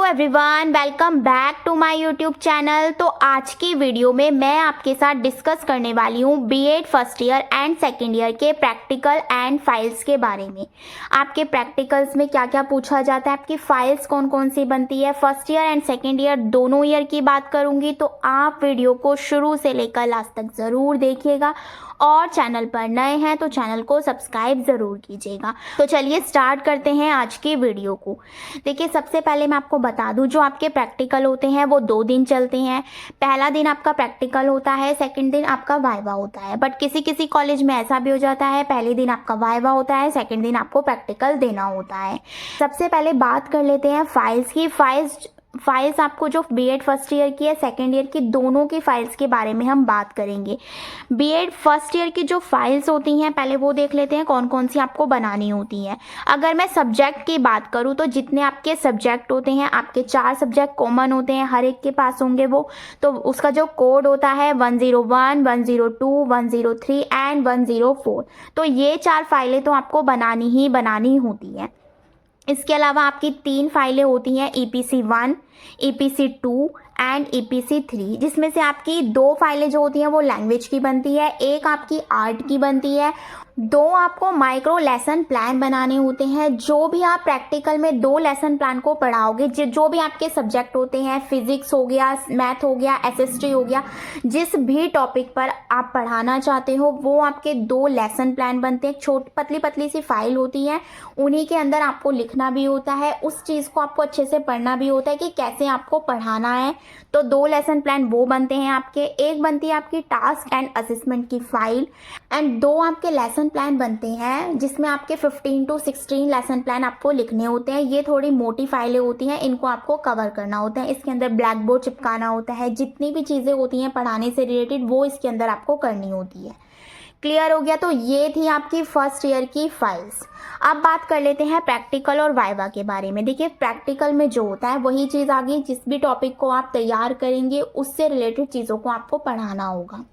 Everyone, welcome back to my YouTube channel. तो आज की वीडियो में मैं आपके साथ डिस्कस करने वाली हूँ BEd first year and second year के प्रैक्टिकल एंड फाइल्स के बारे में। आपके प्रैक्टिकल्स में क्या क्या पूछा जाता है, आपकी फाइल्स कौन कौन सी बनती है, first year and second year दोनों ईयर की बात करूँगी। तो आप वीडियो को शुरू से लेकर लास्ट तक ज़रूर देखिएगा और चैनल पर नए हैं तो चैनल को सब्सक्राइब ज़रूर कीजिएगा। तो चलिए स्टार्ट करते हैं आज की वीडियो को। देखिए, सबसे पहले मैं आपको बता दूं, जो आपके प्रैक्टिकल होते हैं वो 2 दिन चलते हैं। पहला दिन आपका प्रैक्टिकल होता है, सेकंड दिन आपका वाइवा होता है। बट किसी किसी कॉलेज में ऐसा भी हो जाता है, पहले दिन आपका वाइवा होता है, सेकंड दिन आपको प्रैक्टिकल देना होता है। सबसे पहले बात कर लेते हैं फाइल्स की। फाइल्स आपको जो बीएड फर्स्ट ईयर की है, सेकेंड ईयर की, दोनों की फाइल्स के बारे में हम बात करेंगे। बीएड फर्स्ट ईयर की जो फाइल्स होती हैं, पहले वो देख लेते हैं कौन कौन सी आपको बनानी होती हैं। अगर मैं सब्जेक्ट की बात करूँ तो जितने आपके सब्जेक्ट होते हैं, आपके 4 सब्जेक्ट कॉमन होते हैं, हर एक के पास होंगे वो। तो उसका जो कोड होता है 101, 102, 103 एंड 104। तो ये 4 फाइलें तो आपको बनानी होती हैं। इसके अलावा आपकी 3 फाइलें होती हैं, EPC 1, EPC 2 एंड EPC 3, जिसमें से आपकी 2 फाइलें जो होती हैं वो लैंग्वेज की बनती है, एक आपकी आर्ट की बनती है। 2 आपको माइक्रो लेसन प्लान बनाने होते हैं। जो भी आप प्रैक्टिकल में 2 लेसन प्लान को पढ़ाओगे, जो भी आपके सब्जेक्ट होते हैं, फिजिक्स हो गया, मैथ हो गया, SST हो गया, जिस भी टॉपिक पर आप पढ़ाना चाहते हो वो आपके 2 लेसन प्लान बनते हैं। छोटी पतली पतली सी फाइल होती है, उन्हीं के अंदर आपको लिखना भी होता है, उस चीज़ को आपको अच्छे से पढ़ना भी होता है कि कैसे आपको पढ़ाना है। तो 2 लेसन प्लान वो बनते हैं आपके। एक बनती है आपकी टास्क एंड असेसमेंट की फाइल एंड 2 आपके लेसन प्लान बनते हैं, जिसमें आपके 15 to 16 लेसन प्लान आपको लिखने होते हैं। ये थोड़ी मोटी फाइलें होती हैं, इनको आपको कवर करना होता है। इसके अंदर ब्लैक बोर्ड चिपकाना होता है, जितनी भी चीज़ें होती हैं पढ़ाने से रिलेटेड वो इसके अंदर आपको करनी होती है। क्लियर हो गया? तो ये थी आपकी फर्स्ट ईयर की फाइल्स। अब बात कर लेते हैं प्रैक्टिकल और वाइवा के बारे में। देखिए, प्रैक्टिकल में जो होता है वही चीज़ आ गई, जिस भी टॉपिक को आप तैयार करेंगे उससे रिलेटेड चीज़ों को आपको पढ़ाना होगा।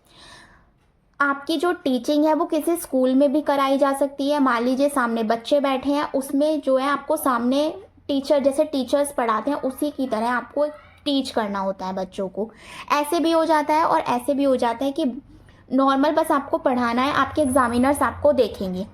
आपकी जो टीचिंग है वो किसी स्कूल में भी कराई जा सकती है। मान लीजिए सामने बच्चे बैठे हैं, उसमें जो है आपको सामने टीचर, जैसे टीचर्स पढ़ाते हैं उसी की तरह आपको टीच करना होता है बच्चों को। ऐसे भी हो जाता है और ऐसे भी हो जाता है कि नॉर्मल बस आपको पढ़ाना है, आपके एग्जामिनर्स आपको देखेंगे।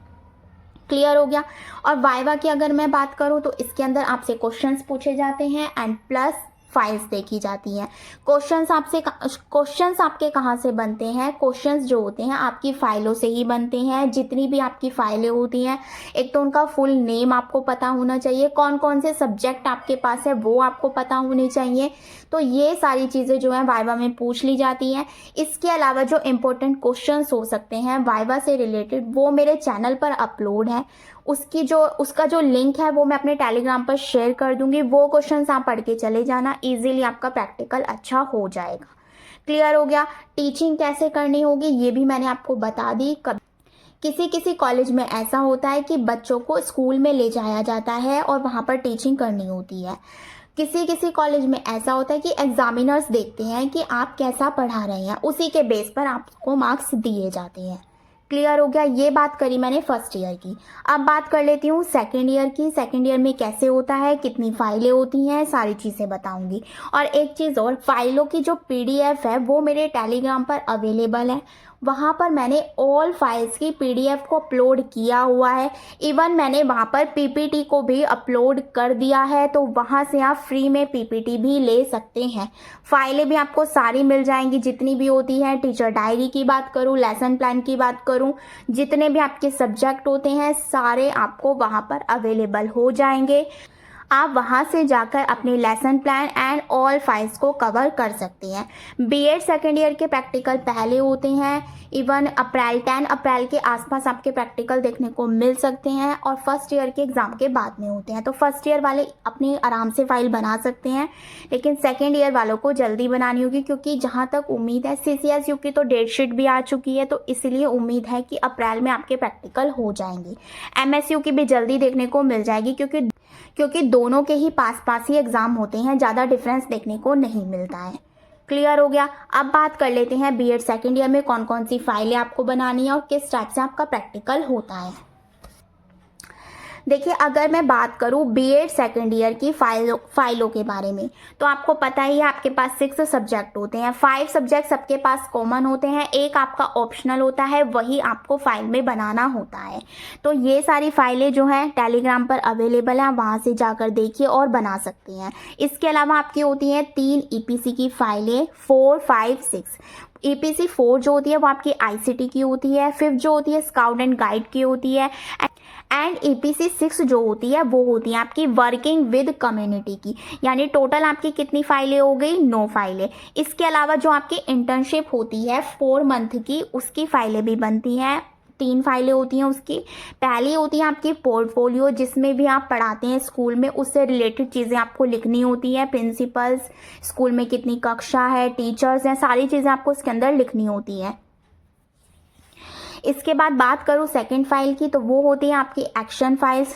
क्लियर हो गया? और वाइवा की अगर मैं बात करूं तो इसके अंदर आपसे क्वेश्चंस पूछे जाते हैं एंड प्लस फाइल्स देखी जाती हैं। क्वेश्चंस आपके कहाँ से बनते हैं? क्वेश्चंस जो होते हैं आपकी फाइलों से ही बनते हैं। जितनी भी आपकी फाइलें होती हैं, एक तो उनका फुल नेम आपको पता होना चाहिए, कौन कौन से सब्जेक्ट आपके पास है वो आपको पता होने चाहिए। तो ये सारी चीज़ें जो है वाइवा में पूछ ली जाती हैं। इसके अलावा जो इम्पोर्टेंट क्वेश्चंस हो सकते हैं वाइवा से रिलेटेड, वो मेरे चैनल पर अपलोड है। उसका जो लिंक है वो मैं अपने टेलीग्राम पर शेयर कर दूंगी। वो क्वेश्चंस आप पढ़ के चले जाना, इजीली आपका प्रैक्टिकल अच्छा हो जाएगा। क्लियर हो गया? टीचिंग कैसे करनी होगी ये भी मैंने आपको बता दी। किसी किसी कॉलेज में ऐसा होता है कि बच्चों को स्कूल में ले जाया जाता है और वहाँ पर टीचिंग करनी होती है। किसी किसी कॉलेज में ऐसा होता है कि एग्जामिनर्स देखते हैं कि आप कैसा पढ़ा रहे हैं, उसी के बेस पर आपको मार्क्स दिए जाते हैं। क्लियर हो गया? ये बात करी मैंने फर्स्ट ईयर की। अब बात कर लेती हूँ सेकेंड ईयर की। सेकेंड ईयर में कैसे होता है, कितनी फाइलें होती हैं, सारी चीज़ें बताऊंगी। और एक चीज़ और, फाइलों की जो PDF है वो मेरे टेलीग्राम पर अवेलेबल है। वहाँ पर मैंने ऑल फाइल्स की PDF को अपलोड किया हुआ है। इवन मैंने वहाँ पर PPT को भी अपलोड कर दिया है, तो वहाँ से आप फ्री में PPT भी ले सकते हैं। फाइलें भी आपको सारी मिल जाएंगी जितनी भी होती हैं। टीचर डायरी की बात करूँ, लेसन प्लान की बात करूँ, जितने भी आपके सब्जेक्ट होते हैं सारे आपको वहाँ पर अवेलेबल हो जाएंगे। आप वहाँ से जाकर अपने lesson plan and all files को कवर कर सकते हैं। बीएड सेकेंड ईयर के प्रैक्टिकल पहले होते हैं, इवन 10 अप्रैल के आसपास आपके प्रैक्टिकल देखने को मिल सकते हैं, और फर्स्ट ईयर के एग्ज़ाम के बाद में होते हैं। तो फर्स्ट ईयर वाले अपनी आराम से फाइल बना सकते हैं, लेकिन सेकेंड ईयर वालों को जल्दी बनानी होगी, क्योंकि जहाँ तक उम्मीद है CCSU की तो डेट शीट भी आ चुकी है, तो इसलिए उम्मीद है कि अप्रैल में आपके प्रैक्टिकल हो जाएंगे। MSU की भी जल्दी देखने को मिल जाएगी, क्योंकि दोनों के ही पास ही एग्ज़ाम होते हैं, ज़्यादा डिफरेंस देखने को नहीं मिलता है। क्लियर हो गया? अब बात कर लेते हैं बीएड सेकेंड ईयर में कौन कौन सी फाइलें आपको बनानी है और किस टाइप से आपका प्रैक्टिकल होता है। देखिए, अगर मैं बात करूँ बीएड सेकेंड ईयर की फाइलों के बारे में, तो आपको पता ही है आपके पास 6 सब्जेक्ट होते हैं। 5 सब्जेक्ट सबके पास कॉमन होते हैं, एक आपका ऑप्शनल होता है, वही आपको फाइल में बनाना होता है। तो ये सारी फाइलें जो हैं टेलीग्राम पर अवेलेबल हैं, वहाँ से जाकर देखिए और बना सकते हैं। इसके अलावा आपकी होती हैं 3 ईपीसी की फाइलें, 4, 5, 6। ईपीसी 4 जो होती है वो आपकी आईसीटी की होती है, 5 जो होती है स्काउट एंड गाइड की होती है, एंड ईपीसी 6 जो होती है वो होती है आपकी वर्किंग विद कम्युनिटी की। यानी टोटल आपकी कितनी फाइलें हो गई? 9 फाइलें। इसके अलावा जो आपकी इंटर्नशिप होती है 4 मंथ की, उसकी फाइलें भी बनती हैं। 3 फाइलें होती हैं उसकी। पहली होती है आपकी पोर्टफोलियो, जिसमें भी आप पढ़ाते हैं स्कूल में, उससे रिलेटेड चीज़ें आपको लिखनी होती हैं। प्रिंसिपल्स, स्कूल में कितनी कक्षा है, टीचर्स हैं, सारी चीज़ें आपको उसके अंदर लिखनी होती हैं। इसके बाद बात करूँ सेकंड फाइल की, तो वो होती है आपकी एक्शन फाइल्स।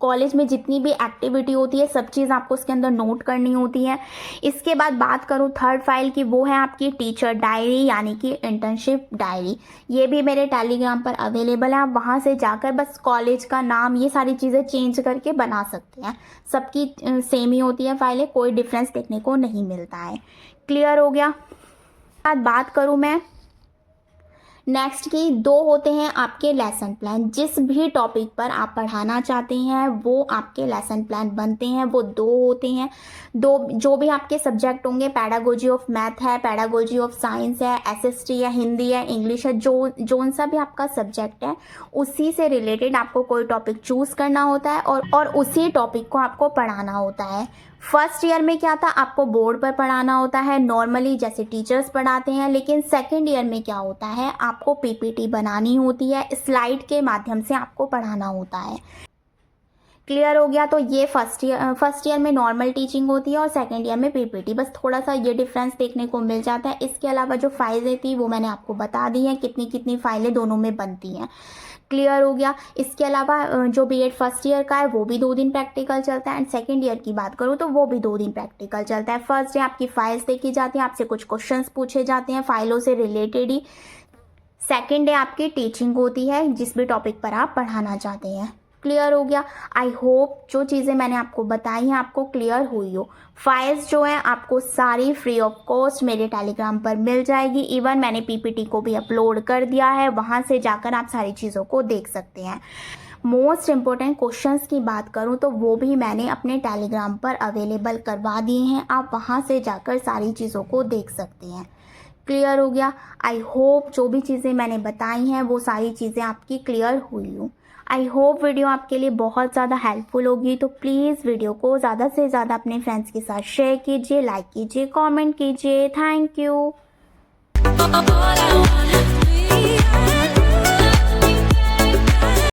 कॉलेज में जितनी भी एक्टिविटी होती है सब चीज़ आपको उसके अंदर नोट करनी होती है। इसके बाद बात करूँ थर्ड फाइल की, वो है आपकी टीचर डायरी यानी कि इंटर्नशिप डायरी। ये भी मेरे टेलीग्राम पर अवेलेबल है, आप वहाँ से जाकर बस कॉलेज का नाम ये सारी चीज़ें चेंज करके बना सकते हैं। सबकी सेम ही होती है फाइलें, कोई डिफरेंस देखने को नहीं मिलता है। क्लियर हो गया? बात करूँ मैं नेक्स्ट की, 2 होते हैं आपके लेसन प्लान। जिस भी टॉपिक पर आप पढ़ाना चाहते हैं वो आपके लेसन प्लान बनते हैं, वो 2 होते हैं। 2 जो भी आपके सब्जेक्ट होंगे, पैडागोजी ऑफ मैथ है, पैडागोजी ऑफ साइंस है, एसएसटी है, हिंदी है, इंग्लिश है, जो सा भी आपका सब्जेक्ट है उसी से रिलेटेड आपको कोई टॉपिक चूज़ करना होता है और उसी टॉपिक को आपको पढ़ाना होता है। फर्स्ट ईयर में क्या था, आपको बोर्ड पर पढ़ाना होता है नॉर्मली जैसे टीचर्स पढ़ाते हैं, लेकिन सेकंड ईयर में क्या होता है, आपको पीपीटी बनानी होती है, स्लाइड के माध्यम से आपको पढ़ाना होता है। क्लियर हो गया? तो ये फर्स्ट ईयर में नॉर्मल टीचिंग होती है और सेकंड ईयर में पीपीटी, बस थोड़ा सा ये डिफरेंस देखने को मिल जाता है। इसके अलावा जो फाइलें थी वो मैंने आपको बता दी हैं, कितनी कितनी फाइलें दोनों में बनती हैं। क्लियर हो गया? इसके अलावा जो बीएड फर्स्ट ईयर का है वो भी 2 दिन प्रैक्टिकल चलता है, एंड सेकंड ईयर की बात करूँ तो वो भी 2 दिन प्रैक्टिकल चलता है। फर्स्ट डे आपकी फाइल्स देखी जाती हैं, आपसे कुछ क्वेश्चंस पूछे जाते हैं फाइलों से रिलेटेड ही। सेकंड डे आपकी टीचिंग होती है जिस भी टॉपिक पर आप पढ़ाना चाहते हैं। क्लियर हो गया? आई होप जो चीज़ें मैंने आपको बताई हैं आपको क्लियर हुई हो। फाइल्स जो हैं आपको सारी फ्री ऑफ कॉस्ट मेरे टेलीग्राम पर मिल जाएगी। इवन मैंने पीपीटी को भी अपलोड कर दिया है, वहाँ से जाकर आप सारी चीज़ों को देख सकते हैं। मोस्ट इम्पोर्टेंट क्वेश्चंस की बात करूँ तो वो भी मैंने अपने टेलीग्राम पर अवेलेबल करवा दिए हैं, आप वहाँ से जाकर सारी चीज़ों को देख सकते हैं। क्लियर हो गया? आई होप जो भी चीज़ें मैंने बताई हैं वो सारी चीज़ें आपकी क्लियर हुई हो। आई होप वीडियो आपके लिए बहुत ज़्यादा हेल्पफुल होगी, तो प्लीज़ वीडियो को ज़्यादा से ज़्यादा अपने फ्रेंड्स के साथ शेयर कीजिए, लाइक कीजिए, कमेंट कीजिए। Thank you.